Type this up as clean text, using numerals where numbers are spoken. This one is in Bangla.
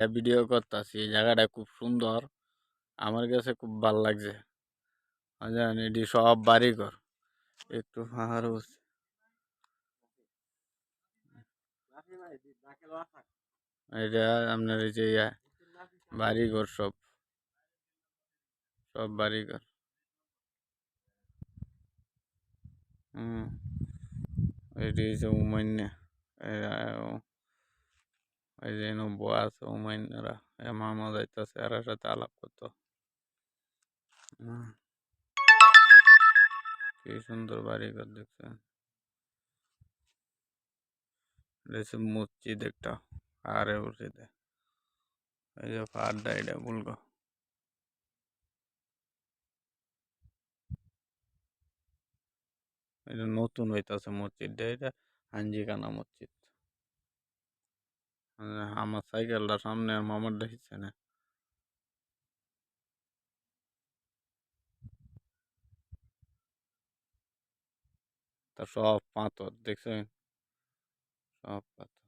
ভিডিও করতেছি, এই জায়গাটা খুব সুন্দর। আমার কাছে খুব ভাল লাগছে। জানেন এটি সব বাড়িঘর, একটু পাহাড় উঠছে। এটা আপনার এই যে বাড়িঘর, সব সব বাড়িঘর। হুম, এটি হচ্ছে উমান্য। এই যে বয়া আছে উমান্যরা, মামা যাইতেছে আর সাথে আলাপ করতো। হুম, কি সুন্দর বাড়িঘর দেখছেন। এটা হচ্ছে মসজিদ একটা, আরে উঠে দেয়। এই যে পাহাড়টা, এটা বলবো এটা নতুন হইতাছে মসজিদটা, এটা হাঞ্জিখানা মসজিদ। আমার সাইকেলটা সামনে আর মামার দেখছে না। তা সব পাথর দেখছেন, সব পাথর।